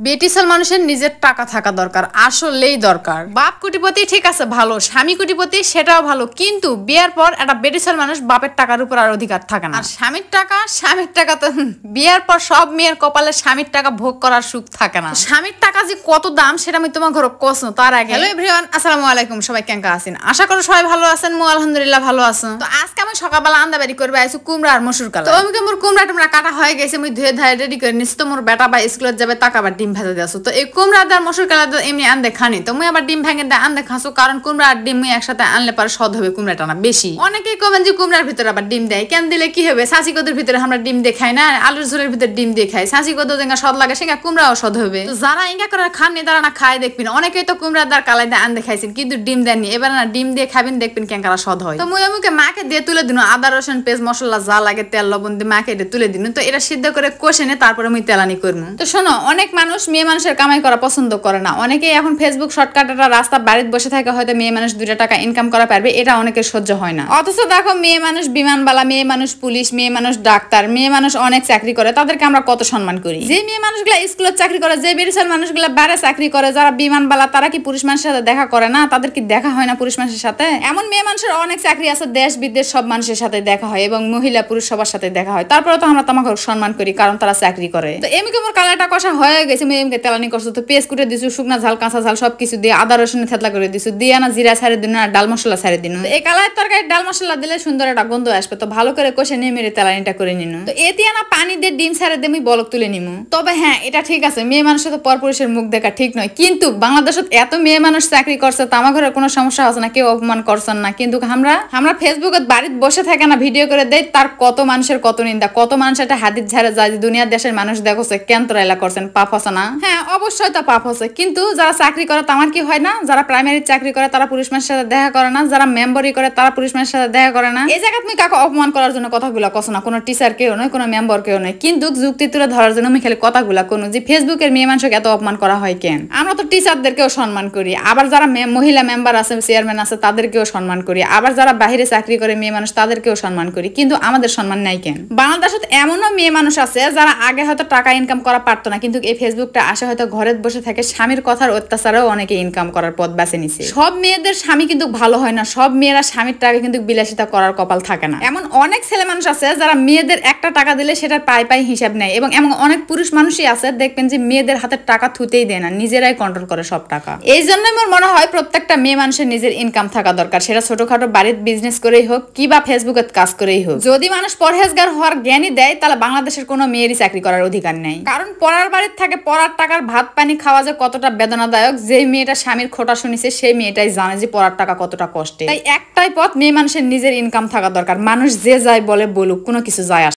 বেটিসেল মানুষের নিজের টাকা থাকা দরকার, আসলেই দরকার। বাপ কোটিপতি ঠিক আছে ভালো, স্বামী কোটিপতি সেটাও ভালো, কিন্তু বিয়ের পর একটা বেটিসেল মানুষ বাপের টাকার উপর আর অধিকার থাকে না। আর স্বামীর টাকা তো বিয়ের পর সব মেয়ের কপালে স্বামীর টাকা ভোগ করার সুখ থাকে না। স্বামীর টাকা যে কত দাম সেটা আমি তোমার ঘরে কসনো। তার আগে হ্যালো এভরিওয়ান, আসসালামু আলাইকুম, সবাই কেমন আছেন? আশা করি সবাই ভালো আছেন। মু আলহামদুলিল্লাহ ভালো আছেন। তো আজকে আমি সকালবেলা আন্দাবাড়ি করবে আইছি কুমড়া আর মসুর কালা। তো আমি মোর কুমড়া টুমড়া কাটা হয়ে গেছে, আমি ধুয়ে ধারে রেডি করে নিচ্ছি। তো মোর বেটা বা স্কুলে যাবে তাকে আবার ডিম ভেজে দিয়েছো। তো এই কুমড়া আর মসুর কালা তো এমনি আনতে খানি, তো মুই আবার ডিম ভেঙে দিয়ে আনতে খাসো, কারণ কুমড়া আর ডিম মুই একসাথে আনলে পরে স্বাদ হবে কুমড়াটা না বেশি। অনেকেই কবেন যে কুমড়ার ভিতরে আবার ডিম দেয়, কেন দিলে কি হবে? সাঁচি কদুর ভিতরে আমরা ডিম দিয়ে খাই না, আলুর ঝোলের ভিতরে ডিম দিয়ে খাই। সাঁচি কদু যেঙ্গা স্বাদ লাগে সেঙ্গা কুমড়াও স্বাদ হবে। তো যারা ইঙ্গা করে খাননি তারা না খায় দেখবেন। অনেকেই তো কুমড়া দার কালাই দিয়ে আনতে খাইছেন কিন্তু ডিম দেননি, এবার না ডিম দিয়ে খাবেন দেখবেন কেঙ্কারা স্বাদ হয়। তো মুই মুখে মাকে দিয়ে তুলে দিন, আদা রসুন পেঁয়াজ মশলা যা লাগে তেল লবণ দিয়ে মাকে দিয়ে তুলে দিন। তো এটা সিদ্ধ করে কষে নে তারপরে মুই তেলানি করবো। তো শোনো, অনেক মানুষ মেয়ে মানুষের কামাই করা পছন্দ করে না। অনেকেই এখন ফেসবুক শর্টকাটটা রাস্তা বাড়িতে বসে থাকে, হয়তো মেয়ে মানুষ 2 টাকা ইনকাম করা পারবে, এটা অনেকের সহ্য হয় না। অথচ দেখো মেয়ে মানুষ বিমানবালা, মেয়ে মানুষ পুলিশ, মেয়ে মানুষ ডাক্তার, মেয়ে মানুষ অনেক চাকরি করে, তাদেরকে আমরা কত সম্মান করি। যে মেয়ে মানুষগুলা স্কুলে চাকরি করে, যে বেরিসাল মানুষগুলা বাইরে চাকরি করে, যারা বিমানবালা, তারা কি পুরুষ মানুষের সাথে দেখা করে না? তাদের কি দেখা হয় না পুরুষ মানুষের সাথে? এমন মেয়ে মানুষের অনেক চাকরি আছে, দেশ বিদেশ সব মানুষের সাথে দেখা হয় এবং মহিলা পুরুষ সবার সাথে দেখা হয়। তারপরে তো আমরা তোমাকে সম্মান করি কারণ তারা চাকরি করে। তো এমনি মোর কালাটা কষা হয়ে গেছে, এমনি তেলানি করছো। তো পেঁয়াজ কুটে দিছো, শুকনা ঝাল কাঁচা ঝাল সবকিছু দিয়ে আদা রসুন থেতলা করে দিছো, দিয়ে না জিরা ছাড়ে দিন আর ডাল মশলা ছাড়ে দিন। এই কালার তরকারি ডাল মশলা দিলে সুন্দর একটা গন্ধ আসবে। তো ভালো করে কষে নিয়ে মেরে তেলানিটা করে নিন। তো এতে না পানি দিয়ে ডিম ছাড়ে দিয়ে আমি বলক তুলে নিমু। তবে হ্যাঁ, এটা ঠিক আছে, মেয়ে মানুষের তো পরপুরুষের মুখ দেখা ঠিক নয়, কিন্তু বাংলাদেশত এত মেয়ে মানুষ চাকরি করছে, তো আমার ঘরে কোনো সমস্যা আছে না, কেউ অপমান করছেন না। কিন্তু আমরা ফেসবুকে বাড়িতে বসে থাকে না ভিডিও করে দেয়, তার কত মানুষের কত নিন্দা, কত মানুষ একটা হাদিস ঝাড়ে যায় যে দুনিয়ার দেশের মানুষ দেখছে কেন তোরা এলা করছেন, পাপ আছে না? হ্যাঁ অবশ্যই তো পাপ আছে, কিন্তু যারা চাকরি করে আমার কি হয় না? যারা প্রাইমারি চাকরি করে তারা পুরুষ মানুষের সাথে দেখা করে না, যারা মেম্বারি করে তারা পুরুষ মানুষের সাথে দেখা করে না। এই জায়গায় তুমি কাকে অপমান করার জন্য কথাগুলো কছো না, কোনো টিচার কেউ নয়, কোনো মেম্বার কেউ নয়, কিন্তু যুক্তি তুলে ধরার জন্য আমি খালি কথাগুলা কোনো যে ফেসবুকের মেয়ে মানুষকে এত অপমান করা হয় কেন? আমরা তো টিচারদেরকেও সম্মান করি, আবার যারা মহিলা মেম্বার আছে, চেয়ারম্যান আছে, তাদেরকেও সম্মান করি, আবার যারা বাইরে চাকরি করে মেয়ে মানুষ তাদেরকেও সম্মান করি, কিন্তু আমাদের সম্মান নাই কেন? বাংলাদেশত এমনও মেয়ে মানুষ আছে যারা আগে হয়তো টাকা ইনকাম করা পারতো না, কিন্তু এই ফেসবুকটা আসে হয়তো ঘরে বসে থাকে স্বামীর কথার অত্যাচারেও অনেকে ইনকাম করার পথ বেছে নিছে। সব মেয়েদের স্বামী কিন্তু ভালো হয় না, সব মেয়েরা স্বামীর টাকা কিন্তু বিলাসিতা করার কপাল থাকে না। এমন অনেক ছেলে মানুষ আছে যারা মেয়েদের একটা টাকা দিলে সেটা পাই হিসাব নেয়, এবং এমন অনেক পুরুষ মানুষই আছে দেখবেন যে মেয়েদের হাতে টাকা থুতেই দেয় না, নিজেরাই কন্ট্রোল করে সব টাকা। এই জন্য আমার মনে হয় প্রত্যেকটা মেয়ে মানুষের নিজের ইনকাম থাকা দরকার, সেটা ছোটখাটো বাড়ির বিজনেস করেই হোক কিবা ফেসবুকে কাজ করেই হোক। যদি মানুষ পরহেজগার হওয়ার জ্ঞানই দেয়, তাহলে বাংলাদেশের কোনো মেয়েরই চাকরি করার অধিকার নেই। কারণ পড়ার বাড়ির থাকে পড়ার টাকার ভাত পানি খাওয়া যে কতটা বেদনাদায়ক, যে মেয়েটা স্বামীর খোটা শুনিছে সেই মেয়েটাই জানে যে পড়ার টাকা কতটা কষ্টে। তাই একটাই পথ, মেয়ে মানুষের নিজের ইনকাম থাকা দরকার। মানুষ যে যায় বলে বলুক, কোনো কিছু যায় আসে।